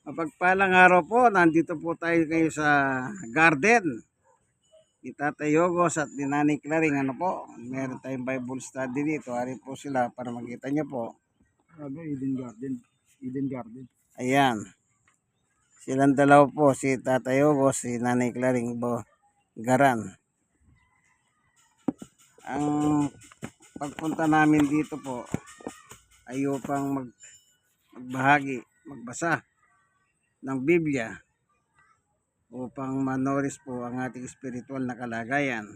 Mapagpalang araw po, nandito po tayo ngayon sa garden ni Tatay Yogos at ni Nanay Claring. Ano po, meron tayong Bible study dito. Ari po sila para makita nyo po. Eden Garden. Eden Garden. Ayan. Silang dalaw po, si Tatay Yogos, si Nanay Claring Garan. Ang pagpunta namin dito po ay upang magbasa ng Biblia upang manoris po ang ating spiritual na kalagayan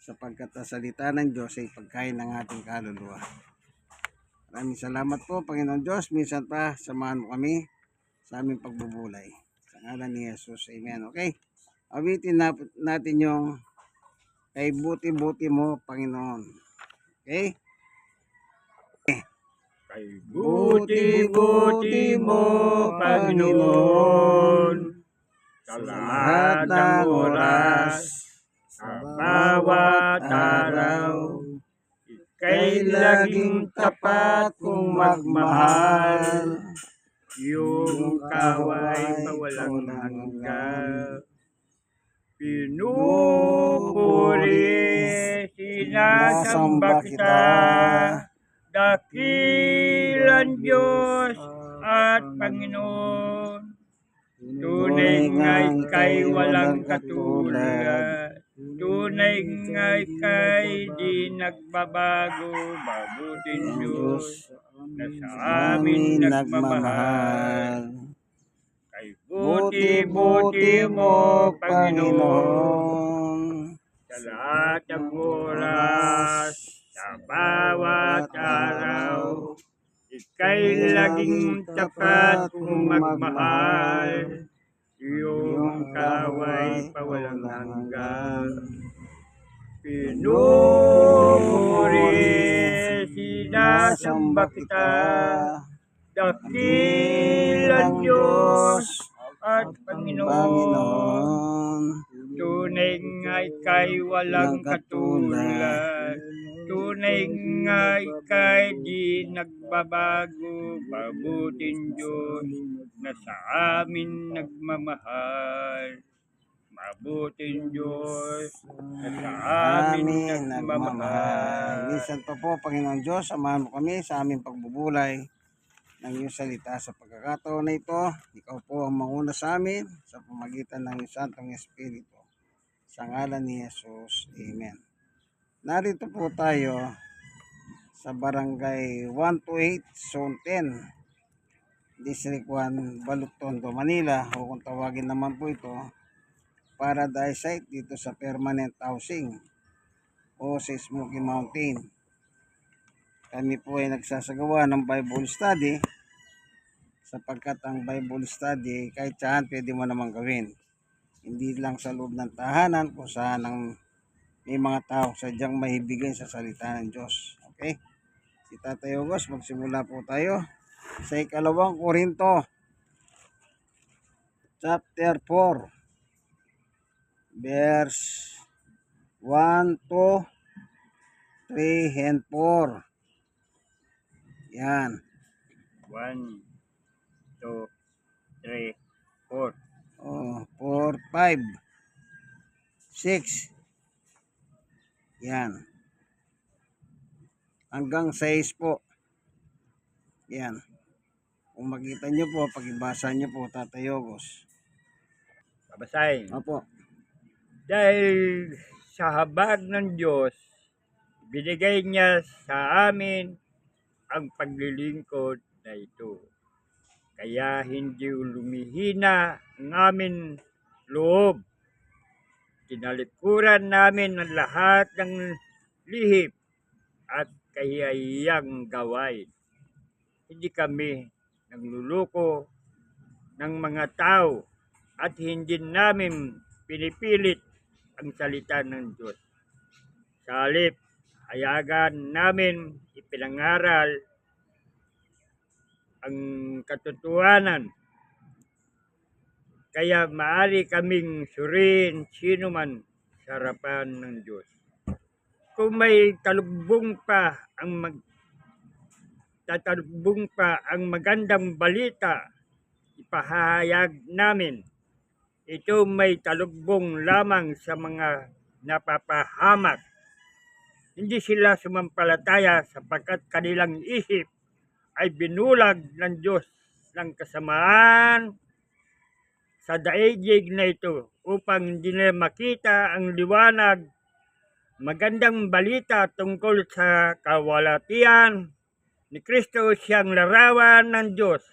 sapagkat ang salita ng Diyos ay pagkain ng ating kaluluwa. Maraming salamat po, Panginoon Diyos. Minsan pa, samahan mo kami sa aming pagbubulay. Sa ngalan ni Jesus. Amen. Okay? Awitin natin yung kay buti-buti mo, Panginoon. Okay? Kay buti-buti mo, Panginoon, sa lahat ng oras, sa bawat araw, ika'y laging tapat kong magmahal, yung kaway mawalang hanggan. Pinupuri, sinasamba kita, dakilang Diyos at Panginoon. Tunay nga'y kay walang katulad, tunay nga'y kay di nagbabago, mabuting Diyos na sa amin nagmamahal. Kay buti-buti mo, Panginoon, sa lahat ng oras, sa bawat araw, ika'y laging tapat kung magmahal, iyong kaway pawalang hanggan. Pinupuri, sinasamba kita, dakilang Diyos at Panginoon. Tunay nga'y kay walang katulad, tunay nga'y kay di nagbabago, mabuting Diyos na sa amin nagmamahal. Mabuting Diyos na sa amin nagmamahal. Minsan pa po, Panginoon Diyos, samahan mo kami sa aming pagbubulay ng iyong salita. Sa pagkakataon na ito, ikaw po ang manguna sa amin sa pamagitan ng iyong Santong Espiritu. Sa ngalan ni Jesus. Amen. Narito po tayo sa Barangay 128, Zone 10, District 1, Baluktondo, Manila, o kung tawagin naman po ito, Paradise Site dito sa permanent housing o sa Smoky Mountain. Kami po ay nagsasagawa ng Bible study sapagkat ang Bible study kahit saan pwede mo naman gawin. Hindi lang sa loob ng tahanan kung saan may mga tao sadyang mahibigay sa salita ng Diyos. Okay? Si Tatay Yogos, magsimula po tayo sa 2 Korinto chapter 4 verse 1 to 3 and 4. Yan. 1, 2, 3, 4. 4, 5, 6. Yan. Hanggang 6 po. Yan. Kung makita nyo po, pag-ibasa nyo po, Tatay Yogos. Babasahin. Opo. Dahil sa habag ng Diyos, binigay niya sa amin ang paglilingkod na ito. Kaya hindi lumihina ang amin loob. Tinalikuran namin ang lahat ng lihim at kahiyahiyang gawain. Hindi kami nagluluko ng mga tao at hindi namin pinipilit ang salita ng Diyos. Sa halip, hayagan namin ipinangaral ang katotohanan. Kaya maaari kaming suriin sino man sa harapan ng Diyos. Kung may tatalubong pa ang magandang balita ipahayag namin. Ito may talugbong lamang sa mga napapahamak. Hindi sila sumampalataya sapagkat kanilang isip ay binulag ng Diyos ng kasamaan sa daigdig na ito upang hindi nila makita ang liwanag, magandang balita tungkol sa kawalatian ni Kristo, siyang larawan ng Diyos.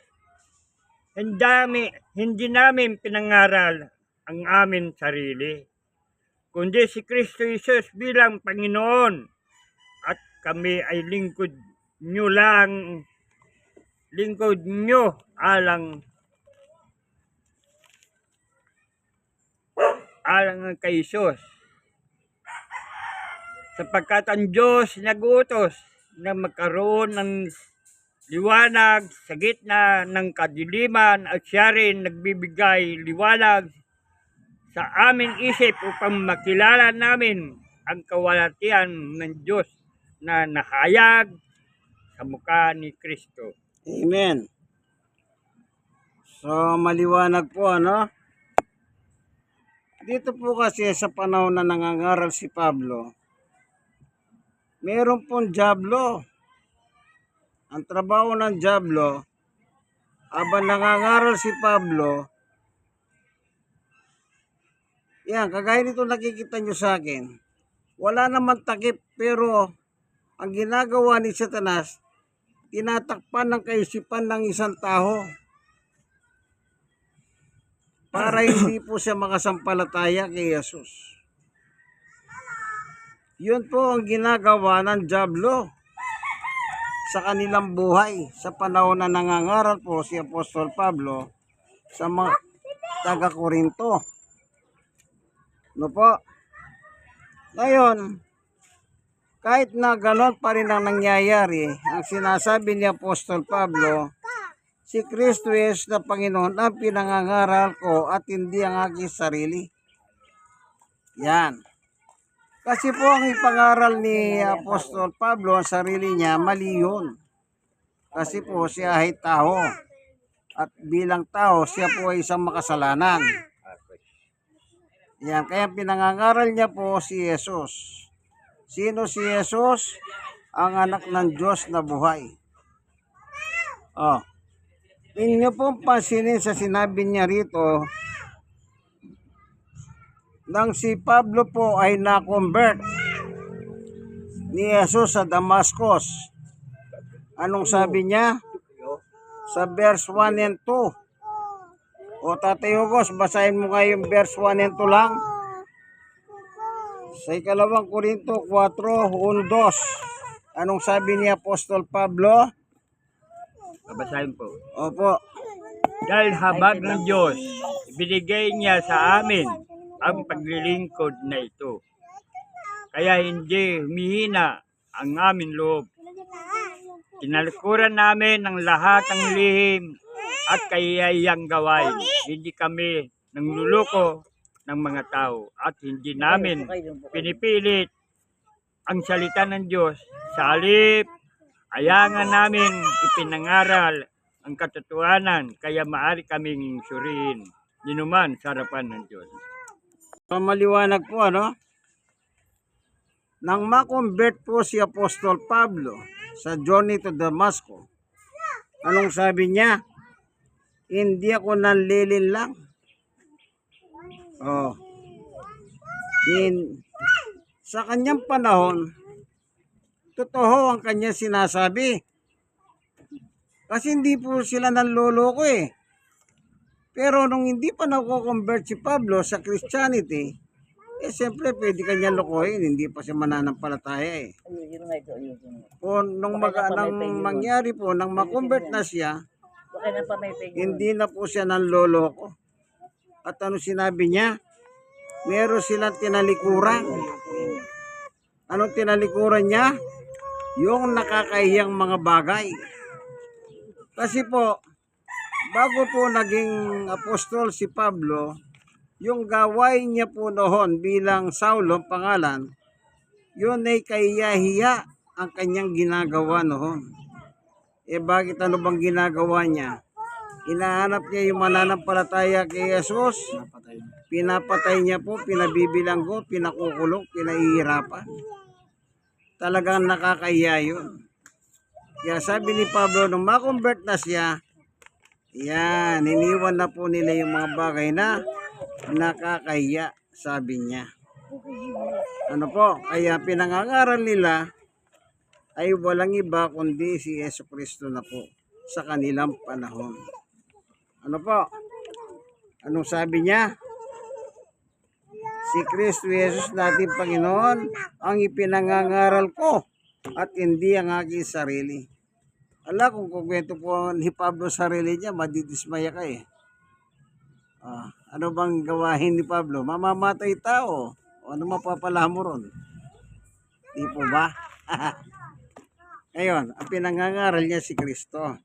Hindi namin pinangaral ang amin sarili, kundi si Kristo Jesus bilang Panginoon, at kami ay lingkod nyo alang kay Jesus. Sapagkat ang Diyos nag-utos na magkaroon ng liwanag sa gitna ng kadiliman, at siya rin nagbibigay liwanag sa aming isip upang makilala namin ang kawalatian ng Diyos na nahayag sa mukha ni Kristo. Amen. So, maliwanag po, ano? Dito po kasi sa panahon na nangangaral si Pablo, meron pong dyablo. Ang trabaho ng dyablo, habang nangangaral si Pablo, yan, kagaya nito nakikita nyo sa akin, wala naman takip, pero ang ginagawa ni Satanas, tinatakpan ng kaisipan ng isang tao para hindi po siya makasampalataya kay Jesus. Yun po ang ginagawa ng dyablo sa kanilang buhay sa panahon na nangangaral po si Apostol Pablo sa mga taga-Korinto. No po? Ngayon, kahit na ganon pa rin ang nangyayari, ang sinasabi ni Apostol Pablo, si Kristo Jesus na Panginoon ang pinangangaral ko at hindi ang aking sarili. Yan. Kasi po ang ipangaral ni Apostol Pablo ang sarili niya, mali yun. Kasi po siya ay tao. At bilang tao, siya po ay isang makasalanan. Yan. Kaya pinangangaral niya po si Jesus. Sino si Jesus? Ang anak ng Diyos na buhay. Oh. Inyo pong pansinin sa sinabi niya rito, nang si Pablo po ay na-convert ni Jesus sa Damascus. Anong sabi niya? Sa verse 1 and 2. O Tatay Hugos, basahin mo nga yung verse 1 and 2 lang. Sa 2 Korinto 4, 1, 2. Anong sabi ni Apostol Pablo? Babasahin po. Opo. Dahil habag ng Diyos, binigay niya sa amin ang paglilingkod na ito. Kaya hindi humihina ang aming loob. Tinalikuran namin ang lahat ng lihim at kayayang gawain. Hindi kami nangluluko ng mga tao at hindi namin pinipilit ang salita ng Diyos. Sa halip, ayangan namin ipinangaral ang katotohanan, kaya maaari kaming suriin ninuman sa harapan ng Diyos. So, maliwanag po, ano? Nang makonvert po si Apostol Pablo sa journey to Damascus, anong sabi niya? Hindi ako nanlilin lang. Oh. Sa kanyang panahon, totoo ang kanyang sinasabi. Kasi hindi po sila nanloloko eh. Pero nung hindi pa nako-convert si Pablo sa Christianity, siyempre pwede kanya lokohin, hindi pa siya mananampalataya eh. Nung mangyari po, nang makonvert na siya, hindi na po siya nanloloko. At ano sinabi niya? Meron silang tinalikuran. Anong tinalikuran niya? Yung nakakahiyang mga bagay. Kasi po, bago po naging apostol si Pablo, yung gawain niya po noon bilang Saulo pangalan, yun ay kahiya-hiya ang kanyang ginagawa noon. Bakit ano bang ginagawa niya? Hinahanap niya yung mananampalataya kay Jesus. Pinapatay niya po, pinabibilanggo, pinakukulong, pinahihirapan. Talagang nakakahiya yun. Kaya sabi ni Pablo, nung makonvert na siya, yan, iniwan na po nila yung mga bagay na nakakahiya, sabi niya. Ano po, kaya pinangangaral nila ay walang iba kundi si Jesucristo na po sa kanilang panahon. Ano po? Anong sabi niya? Si Kristo Jesus nating Panginoon ang ipinangangaral ko at hindi ang aking sarili. Ala, kung kukwento po ni Pablo sarili niya, madidismaya ka eh. Ano bang gawahin ni Pablo? Mamamatay tao. O ano mapapala mo ron? Di po ba? Ngayon, ang pinangangaral niya si Kristo.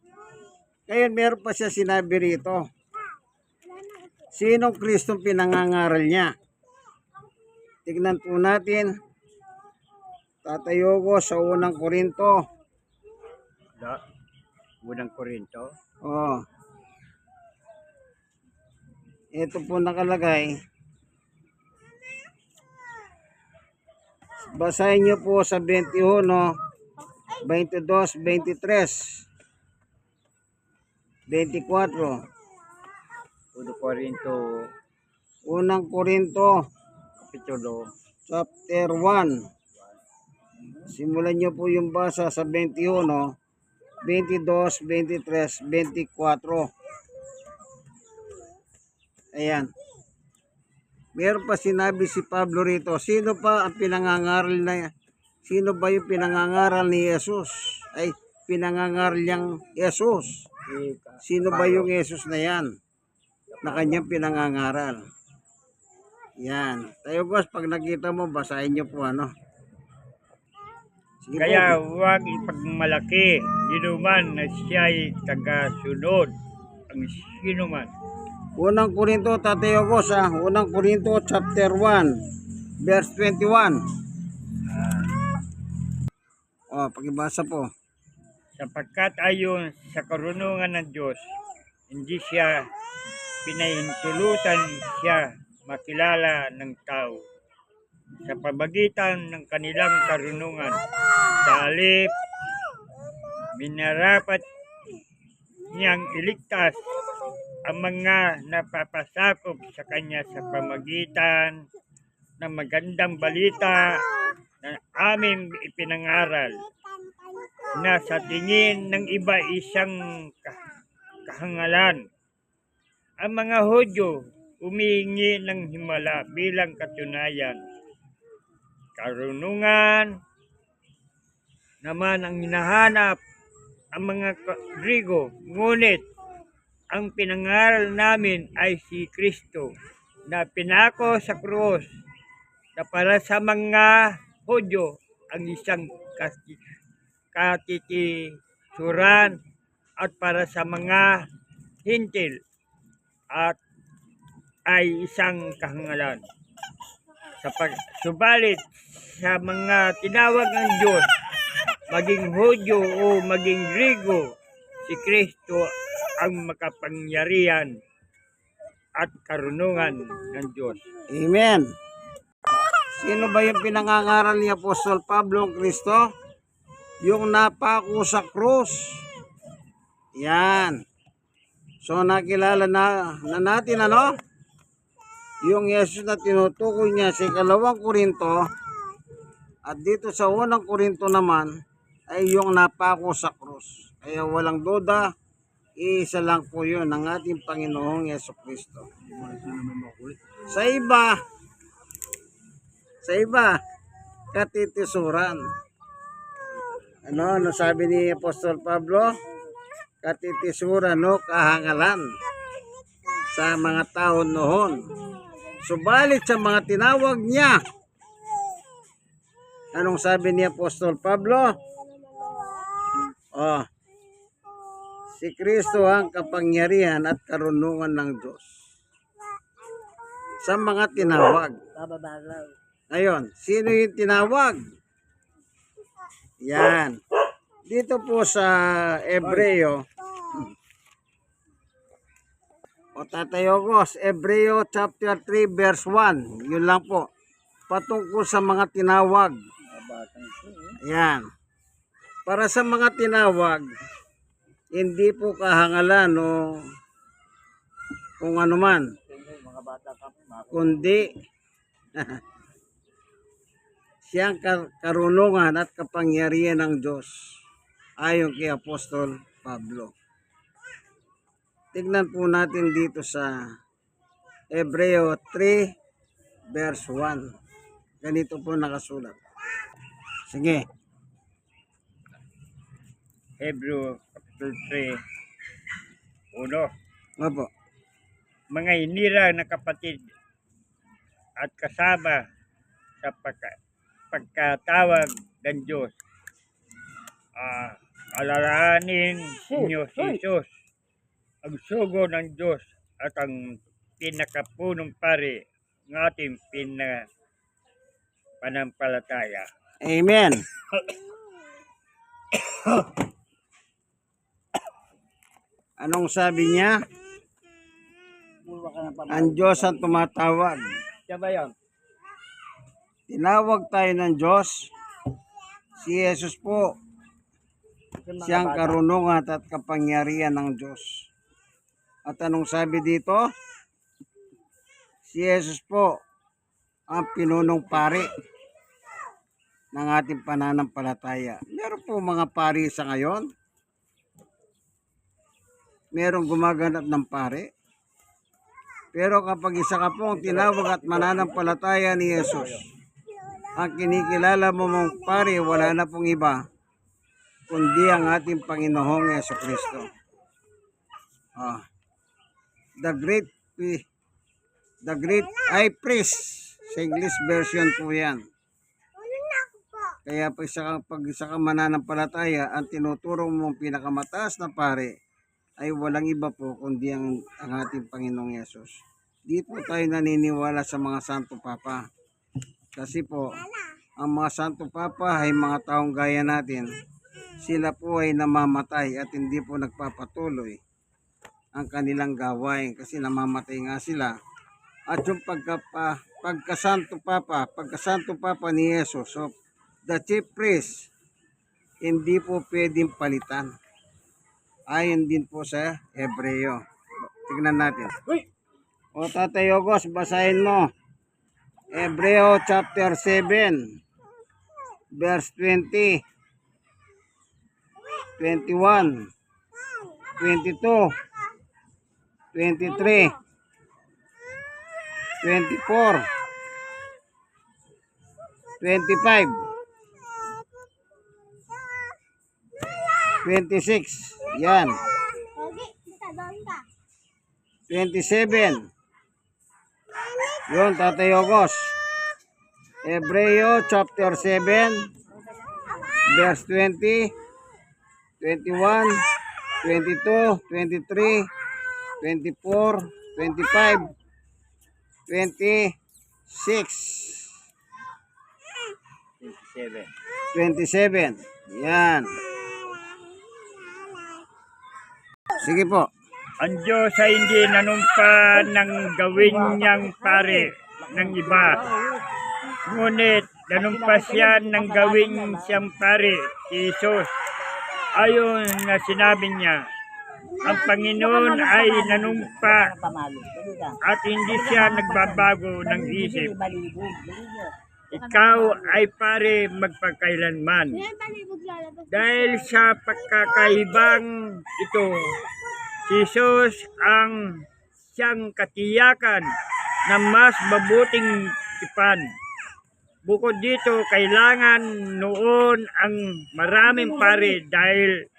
Ngayon, meron pa siya sinabi rito. Sinong Kristong pinangangaral niya? Tignan po natin. Tatayo ko sa unang Korinto. Unang Korinto. Oh. Ito po nakalagay. Basahin niyo po sa 21, 22, 23, 24. Unang Korinto, Kapitulo. chapter 1. Simulan niyo po yung basa sa 21, 22, 23, 24. Ayan. Meron pa sinabi si Pablo rito. Sino pa ang pinangangaral na? Sino ba yung pinangangaral ni Jesus? Ay, pinangangaral niyang Jesus. Sino ba yung Jesus na yan? Na kanyang pinangangaral. Yan. Tayo guys, pag nakita mo, basahin niyo po ano. Sige Kaya po. huwag ipagmalaki sinuman na siya'y tagasunod ang sinuman. Unang Korinto, tatayo ko sa Unang Korinto chapter 1, verse 21. Pakibasa po. Sapagkat ayon sa karunungan ng Diyos, hindi siya pinahintulutan siya makilala ng tao sa pamagitan ng kanilang karunungan. Sa halip, minarapat niyang iligtas ang mga napapasakop sa kanya sa pamagitan ng magandang balita na aming ipinangaral, na sa tingin ng iba isang kahangalan. Ang mga Hudyo humihingi ng himala bilang katunayan. Karunungan naman ang hinahanap ang mga Griego, ngunit ang pinangaral namin ay si Kristo na pinako sa krus, na para sa mga Hudyo ang isang katitisuran at para sa mga Hintil at ay isang kahangalan. Subalit sa mga tinawag ng Diyos, maging Hudyo o maging Griego, si Kristo ang makapangyarihan at karunungan ng Diyos. Amen. Sino ba yung pinangangaral ni Apostol Pablo ang Kristo? Yung napako sa krus. Yan. So nakilala na natin ano? Yung Jesus na tinutukoy niya sa 2 Korinto at dito sa 1 Korinto naman ay yung napako sa krus. Kaya walang duda, isa lang po yun ng ating Panginoong Jesucristo. Sa iba, katitisuran. Ano sabi ni Apostol Pablo? Katitisuran o kahangalan sa mga tao noon. Subalit sa mga tinawag niya, anong sabi ni Apostol Pablo? Si Kristo ang kapangyarihan at karunungan ng Diyos sa mga tinawag. Ngayon, sino yung tinawag? Yan. Dito po sa Hebreo, O Tatay Ogos, Hebreo chapter 3 verse 1. Yun lang po. Patungkol sa mga tinawag. Ayan. Para sa mga tinawag, hindi po kahangalan o kung ano man, kundi siyang karunungan at kapangyarihan ng Diyos ayon kay Apostol Pablo. Tignan po natin dito sa Hebreo 3 verse 1. Ganito po nakasulat. Sige. Hebrew chapter 3, 1. Opo. Mga hinirang na kapatid at kasama sa pagkatawag ng Diyos, alalahanin ninyo si Jesus, ang sugo ng Diyos at ang pinakapunong pari ng ating panampalataya. Amen. Anong sabi niya? Ang Diyos ang tumatawag. Siya ba yan? Tinawag tayo ng Diyos. Si Jesus po, siyang karunungan at kapangyarihan ng Diyos. At anong sabi dito? Si Jesus po, ang pinunong pari ng ating pananampalataya. Meron po mga pari sa ngayon. Merong gumaganap ng pari. Pero kapag isa ka pong tinawag at mananampalataya ni Jesus, ang kinikilala mo mong pari, wala na pong iba, kundi ang ating Panginoong Jesucristo. The great high priest, sa English version po yan. Kaya pag isa ka mananampalataya, ang tinuturo mong pinakamataas na pari ay walang iba po kundi ang ating Panginoong Yesus. Di po tayo naniniwala sa mga Santo Papa. Kasi po, ang mga Santo Papa ay mga taong gaya natin. Sila po ay namamatay at hindi po nagpapatuloy ang kanilang gawain kasi namamatay nga sila. At yung pagkasanto Papa ni Yesus, so the chief priest, hindi po pwedeng palitan. Ayon din po sa Hebreo. Tignan natin. O Tatay Ogos, basahin mo. Hebreo chapter 7, verse 20, 21, 22, 23, 24, 25, 26. Yan. 27. Yun, Tatay Ogos. Hebreo chapter 7, verse 20, 21, 22, 23, 24, 25, 26, 27. Yan. Sige po. Ang Diyos ay hindi nanumpa ng gawin niyang pare ng iba. Ngunit nanumpa siya ng gawin siyang pare, si Jesus. Ayon na sinabi niya, ang Panginoon ay nanumpa at hindi siya nagbabago ng isip. Ikaw ay pare magpakailanman. Dahil sa pagkakaibang ito, si Jesus ang siyang katiyakan na mas mabuting tipan. Bukod dito, kailangan noon ang maraming pare dahil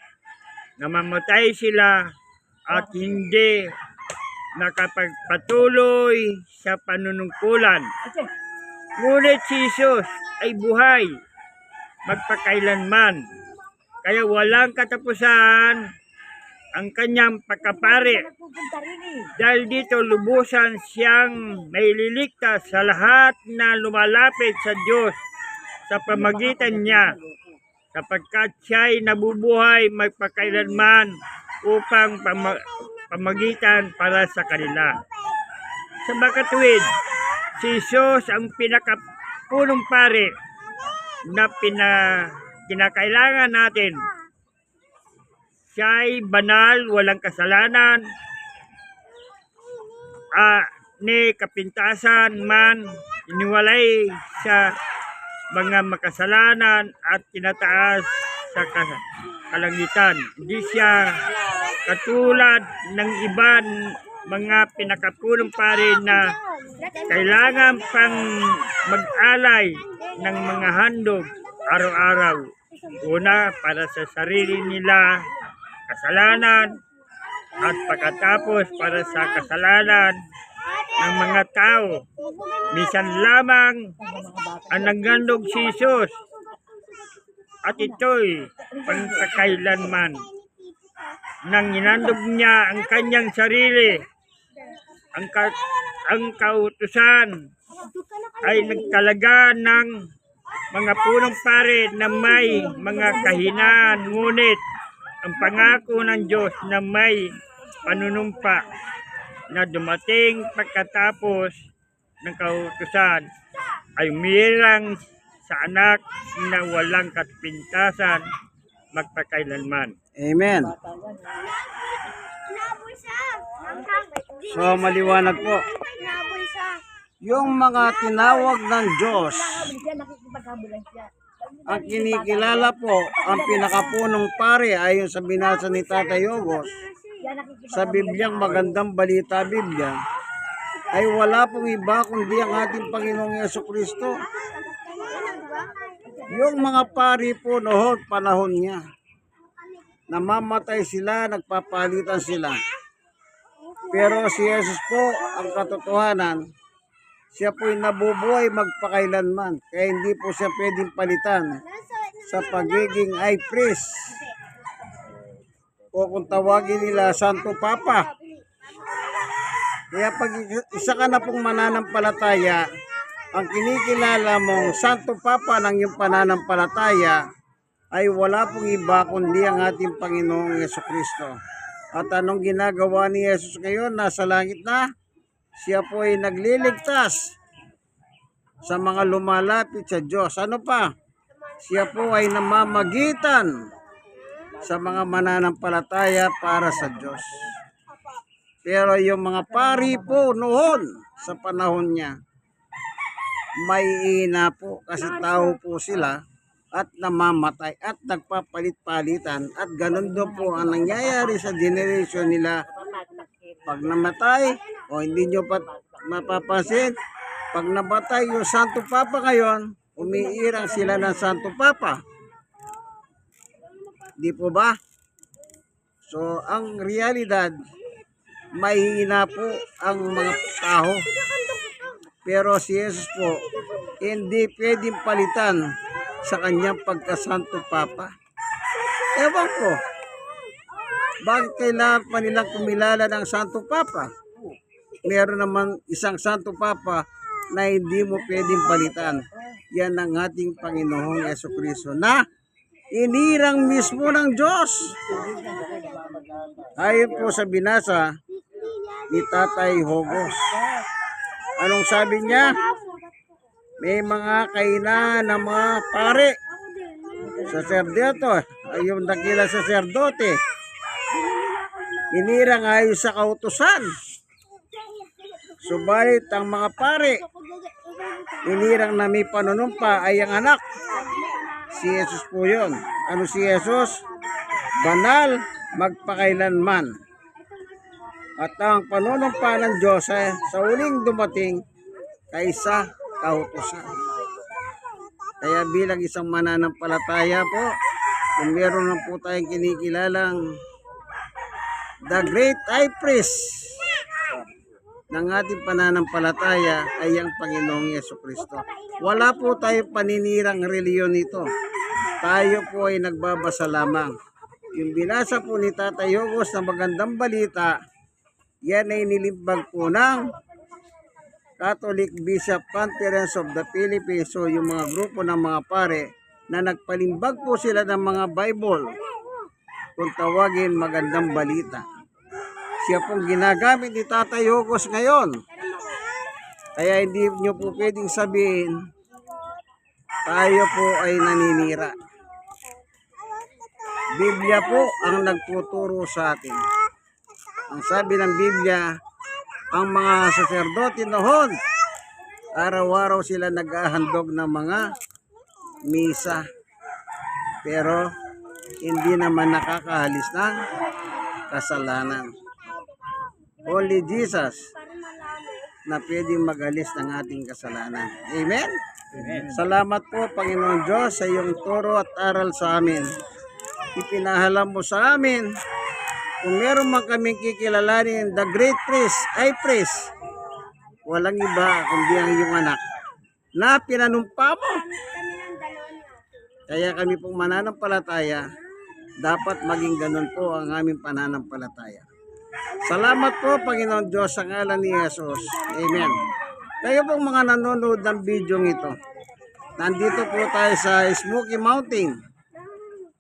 namamatay sila at hindi nakapagpatuloy sa panunungkulan. Ngunit si Jesus ay buhay magpakailanman, kaya walang katapusan ang kanyang pagkapari. Dahil dito lubusan siyang maililigtas sa lahat na lumalapit sa Diyos sa pamagitan niya, sapagkat siya'y nabubuhay magpakailanman upang pamagitan para sa kanila. Sa makatuwid, si Jesus ang pinakapunong pari na kinakailangan natin. Siya ay banal, walang kasalanan, ni kapintasan man, iniwalay sa mga makasalanan at tinataas sa kalangitan. Hindi siya katulad ng iban mga pinakapunong pari na kailangan pang mag-alay ng mga handog araw-araw. Una, para sa sarili nila kasalanan, at pagkatapos para sa kasalanan ng mga tao. Minsan lamang ang naghandog si Jesus, at ito'y pangkakailanman. Nang inandog niya ang kanyang sarili, ang kautusan ay nagtalaga ng mga punong pari na may mga kahinaan, ngunit ang pangako ng Diyos na may panunumpa na dumating pagkatapos ng kautusan ay umirang sa anak na walang kapintasan magpakailanman. Amen. So maliwanag po. Yung mga tinawag ng Diyos, ang kinikilala po, ang pinakapunong pari ayon sa binasa ni Tatay Ogos sa Bibliang Magandang Balita Biblia, ay wala pong iba kundi ang ating Panginoong Jesucristo. Yung mga pari po noon, panahon niya, namamatay sila, nagpapalitan sila. Pero si Jesus po, ang katotohanan, siya po'y nabubuhay magpakailanman. Kaya hindi po siya pwedeng palitan sa pagiging high priest. O kung tawagin nila, Santo Papa. Kaya pag isa ka na pong mananampalataya, ang kinikilala mong Santo Papa ng iyong pananampalataya ay wala pong iba kundi ang ating Panginoong Jesucristo. At anong ginagawa ni Jesus ngayon? Nasa langit na. Siya po ay nagliligtas sa mga lumalapit sa Diyos. Ano pa? Siya po ay namamagitan sa mga mananampalataya para sa Diyos. Pero yung mga pari po noon sa panahon niya, may ina po kasi tao po sila at namamatay at nagpapalit-palitan. At ganun doon po ang nangyayari sa generation nila. Pag namatay, o hindi nyo pa mapapansin, pag namatay yung Santo Papa ngayon, umiirang sila ng Santo Papa. Di po ba? So, ang realidad, mahihina po ang mga tao. Pero si Jesus po, hindi pwedeng palitan sa kanyang pagka-Santo Papa. Ewan ko, bakit kailangan pa nilang kumilala ng Santo Papa? Meron naman isang Santo Papa na hindi mo pwedeng palitan. Yan ang ating Panginoong Jesucristo na inirang mismo ng Diyos. Ayon po sa binasa ni Tatay Ogos. Anong sabi niya? May mga kaina na mga pare. Saserdote, ayun dakila saserdote. Inirang ayon sa kautusan. Subalit ang mga pare, inirang na may panunumpa ay ang anak. Si Jesus po yun. Ano si Jesus? Banal, magpakailanman. At ang panunumpa ng Diyos ay sa uling dumating kaysa kautusan. Kaya bilang isang mananampalataya po, kung meron lang po tayong kinikilalang the great high priest ng ating pananampalataya ay ang Panginoong Jesucristo. Wala po tayong paninirang reliyon nito. Tayo po ay nagbabasa lamang. Yung binasa po ni Tatay Ogos na Magandang Balita, yan ay nilimbag po ng Catholic Bishop Conference of the Philippines. So yung mga grupo ng mga pare na nagpalimbag po sila ng mga Bible kung tawagin Magandang Balita. siya pong ginagamit ni Tatay Hugos ngayon. Kaya hindi nyo po pwedeng sabihin, tayo po ay naninira. Biblia po ang nagtuturo sa atin. Ang sabi ng Biblia, ang mga saserdote noon, araw-araw sila naghahandog ng mga misa. Pero hindi naman nakakahalis ng kasalanan. Only Jesus na pwedeng mag-alis ng ating kasalanan. Amen? Amen. Salamat po, Panginoon Diyos, sa iyong turo at aral sa amin. Ipinahalam mo sa amin, kung meron man kaming kikilalanin, the great priest, high priest, walang iba kundi ang iyong anak, na pinanumpa mo. Kaya kami pong mananampalataya, dapat maging ganun po ang aming pananampalataya. Salamat po, Panginoon Diyos, sa ngalan ni Jesus. Amen. Kayo pong mga nanonood ng video ito, nandito po tayo sa Smoky Mountain,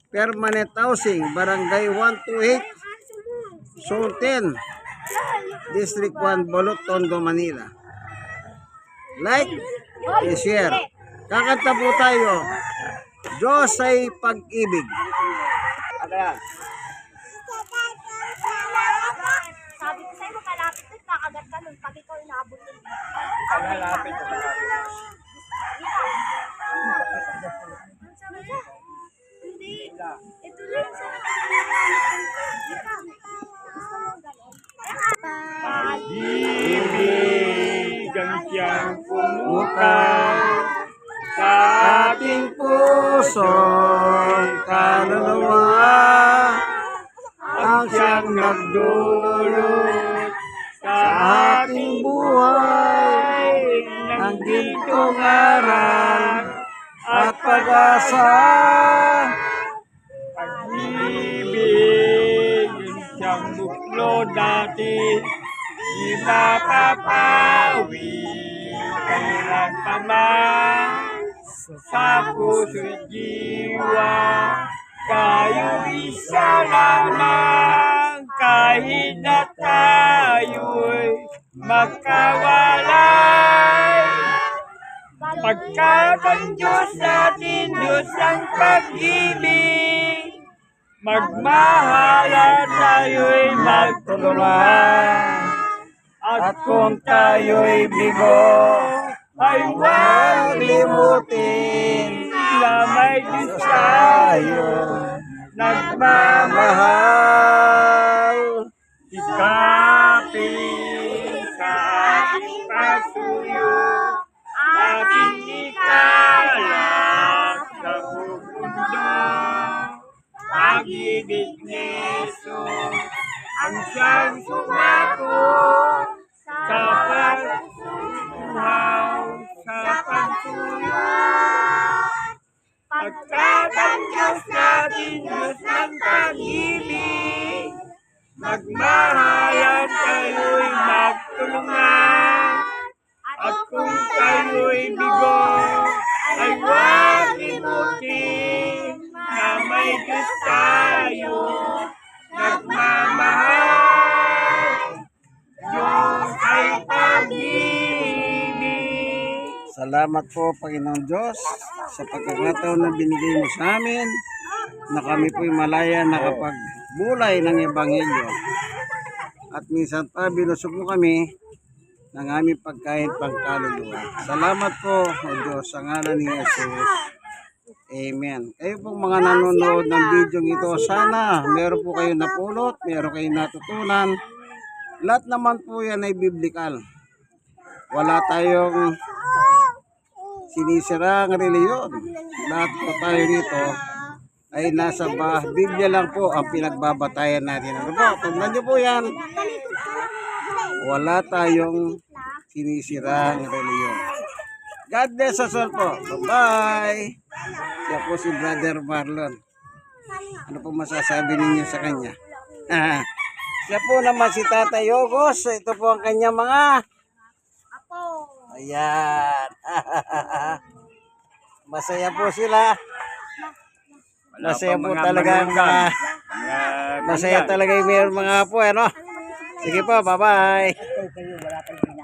Permanent Housing, Barangay 128, Zone 10, District 1, Balot, Tondo, Manila. Like and share. Kakanta po tayo. Diyos ay pag-ibig. Sabi ko sa'yo, makalapit doon, kakagat ka nun. Pag ikaw inabot doon. Malapit. Hindi. Ito lang sa Pag-ibig ang siyang pumukay sa Ating puso, kaluluwa, ang siyang nagdulot sa ating buhay, ang gintong aral at pag-asa. Pag-ibig ang siyang buklo dati, di mapapawi kailan pa man sa puso't jiwa. Kayo isa lamang kahit na tayo'y magkawalay. Pagkat ang Diyos natin, Diyos ang pag-ibig, magmahalan tayo'y magtulungan. At kung tayo'y bigo, ay huwag limutin na may Diyos tayo nagmamahal. Ikapin sa ating pagsuyo, ating ikalat sa buong mundo. Pag-ibig ni Jesus ang siyang sumako sa pagsuhaw sa pagsuyo. Pagkat ang Diyos natin, Diyos ng pag-ibig, magmahalan kayo'y magtulungan. At kung kayo'y bigo, ay huwag limutin na may Diyos tayo nagmamahal. Diyos ay pag-ibig. Salamat po, Panginoon Diyos, sa pagkakataon na binigay mo sa amin na kami po'y malaya nakapagbulay ng Ebanghelyo. At minsan pa binusog mo kami ng aming pagkain pangkaluluwa. Salamat po, O Diyos, sa ngalan ni Jesus. Amen. Kayo pong mga nanonood ng video ito, sana meron po kayo napulot, meron kayo natutunan. Lahat naman po yan ay biblical. Wala tayong sinisirang reliyon. Lahat po tayo dito ay nasa Biblia lang po ang pinagbabatayan natin. Ano po? Tignan nyo po yan. Wala tayong sinisirang reliyon. God bless us all po. Bye-bye. Siya po si Brother Marlon. Ano po masasabi ninyo sa kanya? Siya po naman si Tatay Hugos. Ito po ang kanya mga... Apo. Ayan. Masaya po sila. Masaya po talaga ang mga... Masaya talaga yung mayroong mga apo, ano? Sige po, bye-bye. Kayo, wala kayong